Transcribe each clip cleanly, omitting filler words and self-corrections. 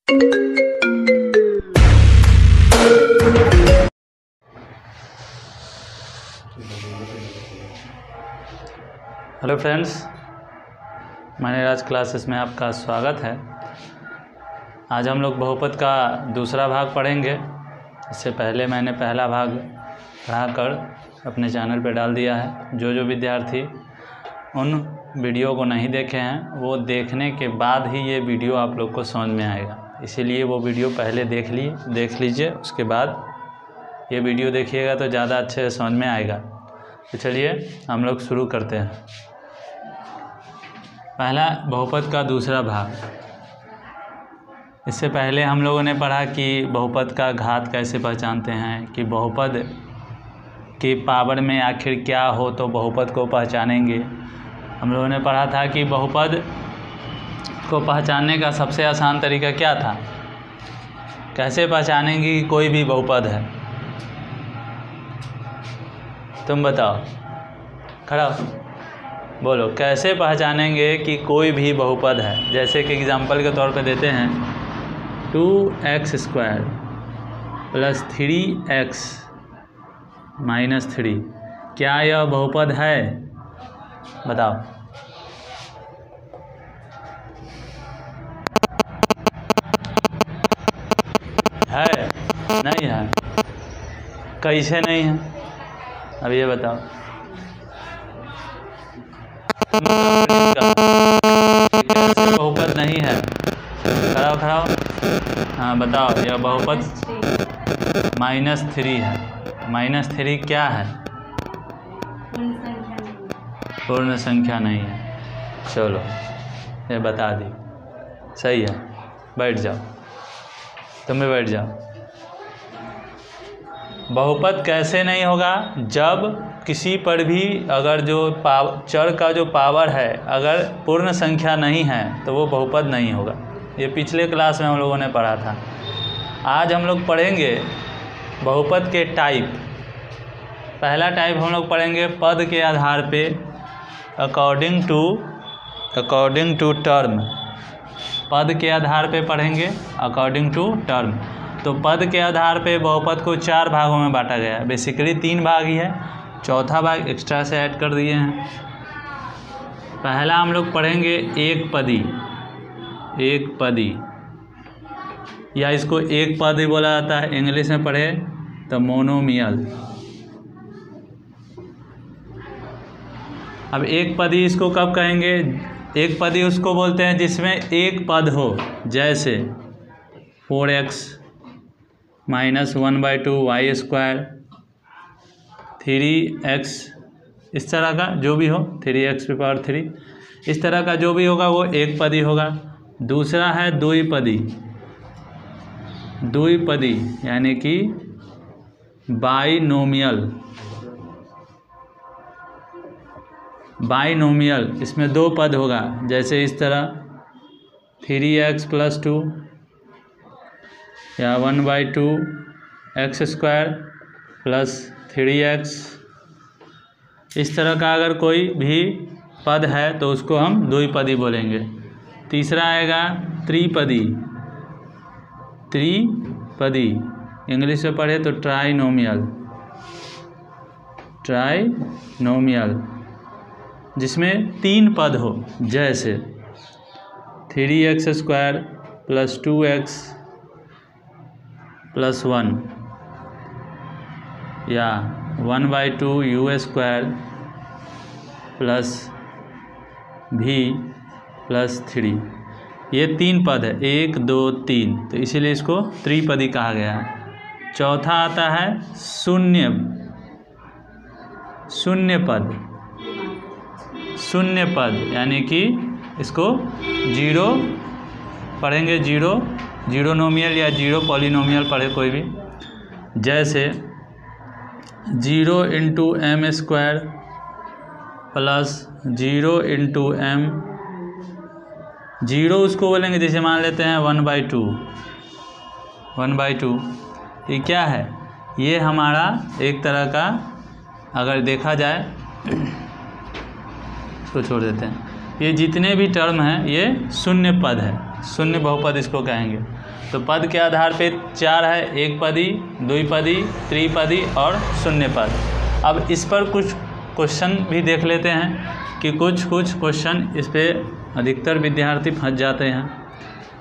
Hello friends, my Raj classes में आपका स्वागत है। आज हम लोग बहुपद का दूसरा भाग पढ़ेंगे। इससे पहले मैंने पहला भाग पढ़ाकर अपने चैनल पर डाल दिया है। जो विद्यार्थी उन वीडियो को नहीं देखे हैं वो देखने के बाद ही ये वीडियो आप लोग को समझ में आएगा। इसीलिए वो वीडियो पहले देख लीजिए, उसके बाद ये वीडियो देखिएगा तो ज़्यादा अच्छे से समझ में आएगा। तो चलिए हम लोग शुरू करते हैं। पहला बहुपद का दूसरा भाग। इससे पहले हम लोगों ने पढ़ा कि बहुपद का घात कैसे पहचानते हैं, कि बहुपद की पावर में आखिर क्या हो तो बहुपद को पहचानेंगे। हम लोगों ने पढ़ा था कि बहुपद को पहचानने का सबसे आसान तरीका क्या था, कैसे पहचानेंगे कि कोई भी बहुपद है। तुम बताओ, खड़ा बोलो, कैसे पहचानेंगे कि कोई भी बहुपद है। जैसे कि एग्जांपल के तौर पे देते हैं 2x² + 3x - 3, क्या यह बहुपद है? बताओ। है? नहीं है? कैसे नहीं है? अब ये बताओ। बहुपद नहीं है। खड़ा हो। हाँ बताओ, यह बहुपद -3 है। -3 क्या है? पूर्ण संख्या नहीं है। चलो ये बता दी, सही है। बैठ जाओ, तुम भी बैठ जाओ। बहुपद कैसे नहीं होगा? जब किसी पर भी अगर जो चर का जो पावर है अगर पूर्ण संख्या नहीं है तो वो बहुपद नहीं होगा। ये पिछले क्लास में हम लोगों ने पढ़ा था। आज हम लोग पढ़ेंगे बहुपद के टाइप। पहला टाइप हम लोग पढ़ेंगे पद के आधार पे, अकॉर्डिंग टू टर्म। पद के आधार पे पढ़ेंगे अकॉर्डिंग टू टर्म। तो पद के आधार पे बहुपद को 4 भागों में बांटा गया है। बेसिकली 3 भाग ही है, चौथा भाग एक्स्ट्रा से ऐड कर दिए हैं। पहला हम लोग पढ़ेंगे एक पदी, या इसको एक पद ही बोला जाता है। इंग्लिश में पढ़े तो मोनोमियल। अब एक पदी इसको कब कहेंगे? एक पदी उसको बोलते हैं जिसमें एक पद हो, जैसे 4x - 1/2 y², 3x, इस तरह का जो भी हो, 3x⁻3, इस तरह का जो भी होगा वो एक पदी होगा। दूसरा है द्विपदी यानी कि बाइनोमियल। इसमें 2 पद होगा, जैसे इस तरह 3x + 2 या 1/2 x² + 3x। इस तरह का अगर कोई भी पद है तो उसको हम द्विपदी बोलेंगे। तीसरा आएगा त्रिपदी। इंग्लिश में पढ़े तो ट्राइनोमियल, जिसमें 3 पद हो, जैसे 3x² + 2x + 1 या 1/2 u² + v + 3। ये 3 पद है, 1 2 3, तो इसीलिए इसको त्रिपदी कहा गया है। चौथा आता है शून्य पद, यानी कि इसको 0 पढ़ेंगे, जीरो नोमियल या 0 पॉलिनोमियल पढ़े कोई भी, जैसे 0 × m² + 0 × m। 0 उसको बोलेंगे, जैसे मान लेते हैं 1/2। ये क्या है? ये हमारा एक तरह का, अगर देखा जाए, इसको छोड़ देते हैं, ये जितने भी टर्म हैं ये शून्य पद है। शून्य बहुपद इसको कहेंगे। तो पद के आधार पे 4 है, एक पदी, द्विपदी, त्रिपदी और शून्य पद। अब इस पर कुछ क्वेश्चन भी देख लेते हैं कि कुछ क्वेश्चन इस पर अधिकतर विद्यार्थी फंस जाते हैं।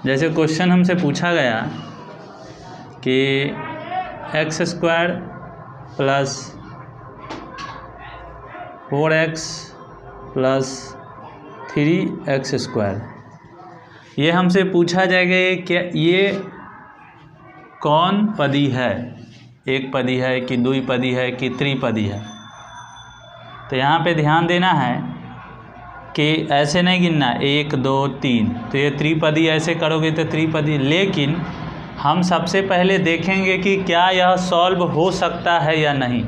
जैसे क्वेश्चन हमसे पूछा गया कि x² plus 4x plus 3x², ये हमसे पूछा जाएगा कि ये कौन पदी है, एक पदी है कि द्विपदी है कि त्रिपदी है। तो यहाँ पे ध्यान देना है कि ऐसे नहीं गिनना 1 2 3, तो ये त्रिपदी ऐसे करोगे तो त्रिपदी। लेकिन हम सबसे पहले देखेंगे कि क्या यह सॉल्व हो सकता है या नहीं।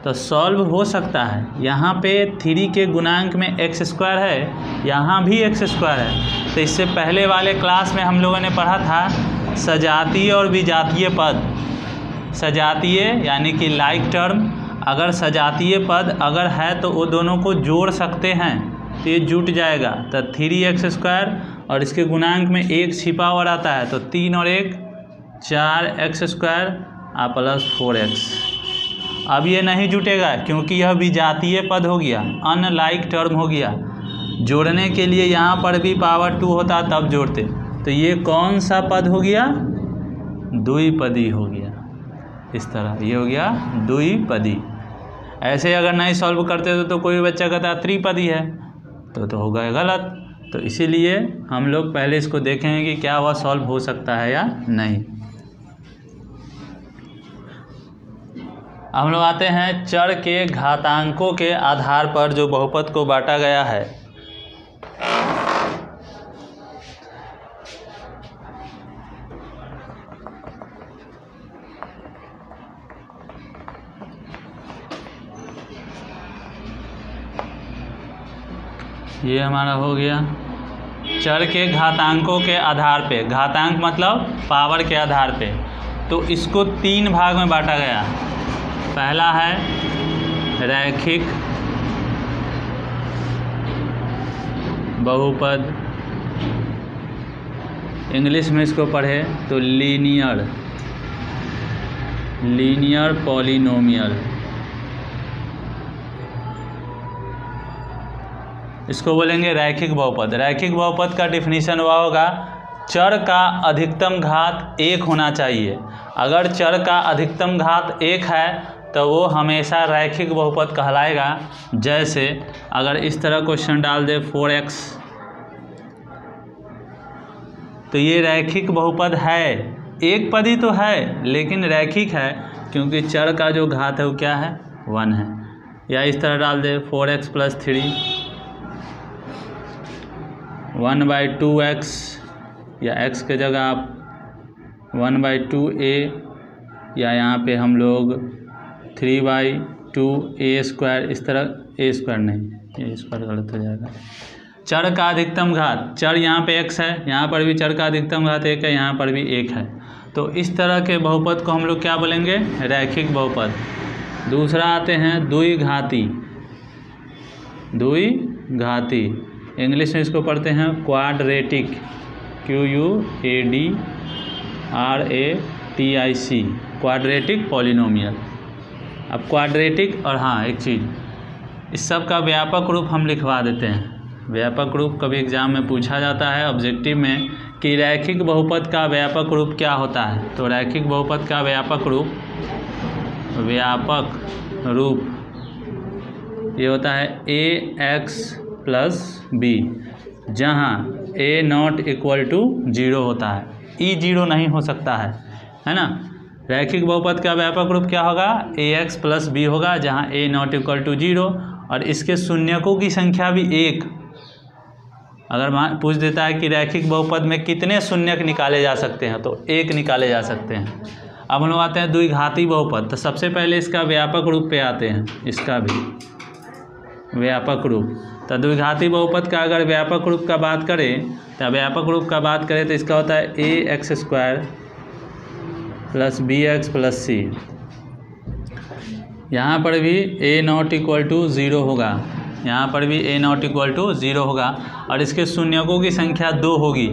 तो सॉल्व हो सकता है। यहाँ पे 3 के गुणांक में x² है, यहाँ भी x² है। तो इससे पहले वाले क्लास में हम लोगों ने पढ़ा था सजातीय और विजातीय पद। सजातीय यानी कि लाइक टर्म, अगर सजातीय पद अगर है तो वो दोनों को जोड़ सकते हैं, तो ये जुट जाएगा। तो 3x² और इसके गुणांक में 1 छिपा हुआ रहता है, तो 3 और 1 4x² प्लस 4x। अब ये नहीं जुटेगा क्योंकि यह विजातीय पद हो गया, अनलाइक टर्म हो गया। जोड़ने के लिए यहाँ पर भी पावर 2 होता तब जोड़ते। तो ये कौन सा पद हो गया? द्विपदी हो गया। इस तरह ये हो गया द्विपदी। ऐसे अगर नहीं सॉल्व करते तो कोई बच्चा कहता त्रिपदी है, तो होगा गलत। तो इसीलिए हम लोग पहले इसको देखेंगे कि क्या वह सॉल्व हो सकता है या नहीं। हम लोग आते हैं चर के घातांकों के आधार पर जो बहुपद को बांटा गया है। ये हमारा हो गया चर के घातांकों के आधार पे। घातांक मतलब पावर के आधार पे। तो इसको 3 भाग में बांटा गया। पहला है रैखिक बहुपद, इंग्लिश में इसको पढ़े तो लीनियर पॉलिनोमियल। इसको बोलेंगे रैखिक बहुपद। रैखिक बहुपद का डिफिनीशन हुआ होगा चर का अधिकतम घात 1 होना चाहिए। अगर चर का अधिकतम घात 1 है तो वो हमेशा रैखिक बहुपद कहलाएगा। जैसे अगर इस तरह क्वेश्चन डाल दे 4x, तो ये रैखिक बहुपद है। एक पदी तो है लेकिन रैखिक है क्योंकि चर का जो घात है वो क्या है? 1 है। या इस तरह डाल दे 4x प्लस 3 1/2x, या x के जगह आप 1/2a, या यहाँ पे हम लोग 3/2a²। इस तरह a² नहीं, a² गलत हो जाएगा। चर का अधिकतम घात, चर यहाँ पे x है, यहाँ पर भी चर का अधिकतम घात 1 है, यहाँ पर भी 1 है। तो इस तरह के बहुपद को हम लोग क्या बोलेंगे? रैखिक बहुपद। दूसरा आते हैं द्विघाती। द्विघाती इंग्लिश में इसको पढ़ते हैं क्वाड्रेटिक, QUADRATIC, क्वाड्रेटिक पॉलिनोमियल। अब क्वाड्रेटिक और हाँ एक चीज़, इस सब का व्यापक रूप हम लिखवा देते हैं। व्यापक रूप कभी एग्जाम में पूछा जाता है ऑब्जेक्टिव में कि रैखिक बहुपद का व्यापक रूप क्या होता है। तो रैखिक बहुपद का व्यापक रूप ये होता है ax प्लस b, जहाँ a not इक्वल टू 0 होता है। ई 0 नहीं हो सकता है ना। रैखिक बहुपद का व्यापक रूप क्या होगा? ax प्लस b होगा, जहाँ a not इक्वल टू 0 और इसके शून्यकों की संख्या भी 1। अगर पूछ देता है कि रैखिक बहुपद में कितने शून्यक निकाले जा सकते हैं, तो 1 निकाले जा सकते हैं। अब हम लोग आते हैं द्विघाती बहुपद। तो सबसे पहले इसका व्यापक रूप पे आते हैं, इसका भी व्यापक रूप। तो द्विघाती बहुपद का अगर व्यापक रूप का बात करें तो इसका होता है ax² plus bx plus c। यहाँ पर भी a not इक्वल टू 0 होगा, यहाँ पर भी a नॉट इक्वल टू 0 होगा और इसके शून्यकों की संख्या 2 होगी।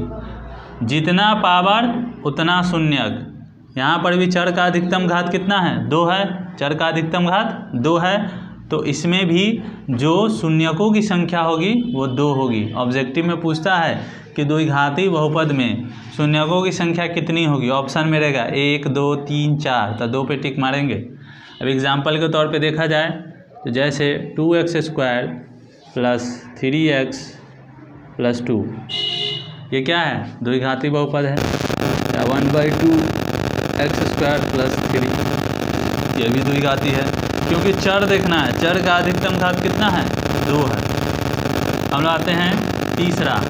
जितना पावर उतना शून्यक। यहाँ पर भी चर का अधिकतम घात कितना है? 2 है। चर का अधिकतम घात 2 है, तो इसमें भी जो शून्यकों की संख्या होगी वो 2 होगी। ऑब्जेक्टिव में पूछता है कि द्विघाती बहुपद में शून्यकों की संख्या कितनी होगी। ऑप्शन में रहेगा 1 2 3 4, तो 2 पे टिक मारेंगे। अब एग्जाम्पल के तौर पे देखा जाए तो जैसे 2x² प्लस 3x प्लस 2, ये क्या है? द्विघाती बहुपद है। या 1/2x² प्लस 3, ये भी द्विघाती है, क्योंकि चर देखना है। चर का अधिकतम घात कितना है? 2 है। हम लोग आते हैं तीसरा।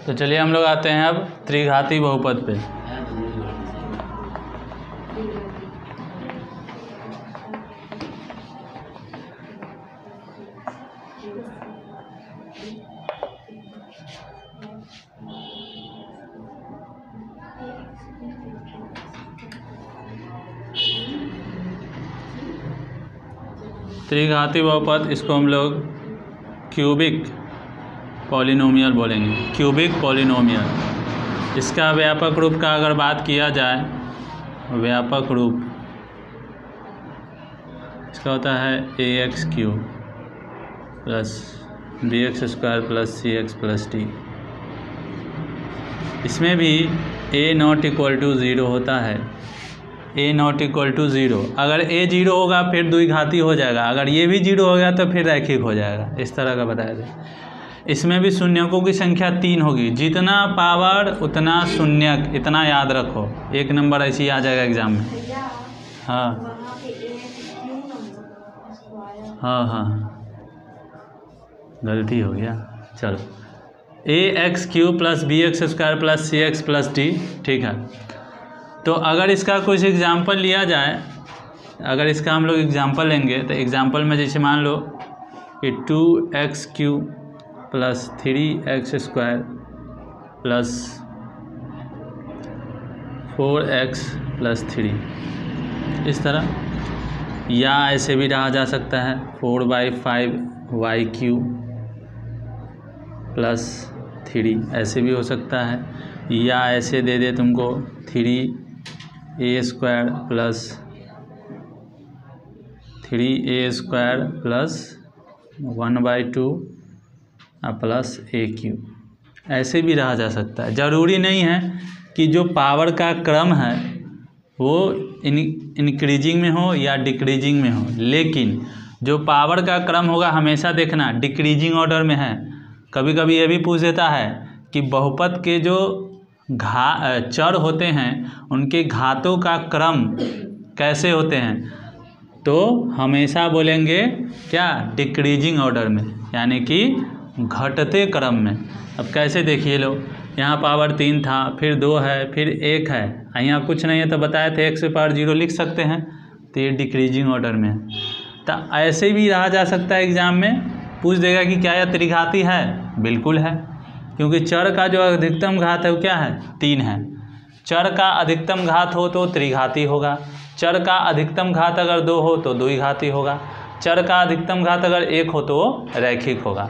तो चलिए हम लोग आते हैं अब त्रिघाती बहुपद पे। त्रिघाती बहुपद, इसको हम लोग क्यूबिक पॉलिनोमियल बोलेंगे। Cubic polynomial. इसका व्यापक रूप का अगर बात किया जाए, व्यापक रूप इसका होता है ax³ plus bx² plus cx plus d। इसमें भी a नॉट इक्वल टू 0 होता है। a नॉट इक्वल टू 0, अगर a 0 होगा फिर द्विघाती हो जाएगा, अगर ये भी 0 हो गया तो फिर रैखिक हो जाएगा। इस तरह का बताया जाए। इसमें भी शून्यकों की संख्या 3 होगी। जितना पावर उतना शून्यक, इतना याद रखो। 1 नंबर ऐसे ही आ जाएगा एग्जाम में। हाँ हाँ हाँ, गलती हो गया। चलो, ax³ plus bx² plus cx plus d, ठीक है। तो अगर इसका कुछ एग्जाम्पल लिया जाए, अगर इसका हम लोग एग्जाम्पल लेंगे तो एग्जाम्पल में जैसे मान लो कि 2x³ plus 3x² plus 4x plus 3, इस तरह। या ऐसे भी रहा जा सकता है 4/5y³ प्लस 3, ऐसे भी हो सकता है। या ऐसे दे दे तुमको 3a² plus 3a² plus 1/2 plus a³, ऐसे भी रहा जा सकता है। ज़रूरी नहीं है कि जो पावर का क्रम है वो इंक्रीजिंग में हो या डिक्रीजिंग में हो, लेकिन जो पावर का क्रम होगा हमेशा देखना डिक्रीजिंग ऑर्डर में है। कभी कभी ये भी पूछ देता है कि बहुपद के जो चर होते हैं उनके घातों का क्रम कैसे होते हैं, तो हमेशा बोलेंगे क्या? डिक्रीजिंग ऑर्डर में, यानी कि घटते क्रम में। अब कैसे देखिए लो, यहाँ पावर 3 था, फिर 2 है, फिर 1 है, यहाँ कुछ नहीं है तो बताए थे x पावर 0 लिख सकते हैं, तो ये डिक्रीजिंग ऑर्डर में है। तो ऐसे भी रहा जा सकता है। एग्जाम में पूछ देगा कि क्या यह त्रिघाती है? बिल्कुल है, क्योंकि चर का जो अधिकतम घात है वो क्या है? 3 है। चर का अधिकतम घात हो तो त्रिघाती होगा। चर का अधिकतम घात अगर 2 हो तो द्विघाती होगा। चर का अधिकतम घात अगर 1 हो तो रैखिक होगा।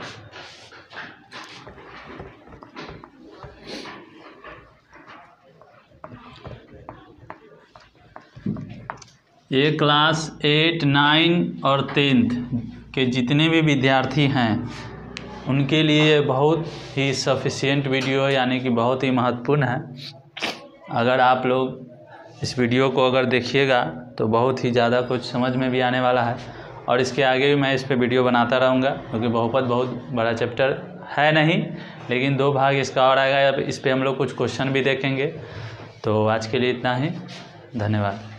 ये क्लास 8, 9 और 10th के जितने भी विद्यार्थी हैं उनके लिए बहुत ही सफिशिएंट वीडियो, यानी कि बहुत ही महत्वपूर्ण है। अगर आप लोग इस वीडियो को अगर देखिएगा तो बहुत ही ज़्यादा कुछ समझ में भी आने वाला है, और इसके आगे भी मैं इस पे वीडियो बनाता रहूँगा, क्योंकि बहुपद बहुत बड़ा चैप्टर है नहीं, लेकिन 2 भाग इसका और आएगा। अब इस पे हम लोग कुछ क्वेश्चन भी देखेंगे। तो आज के लिए इतना ही, धन्यवाद।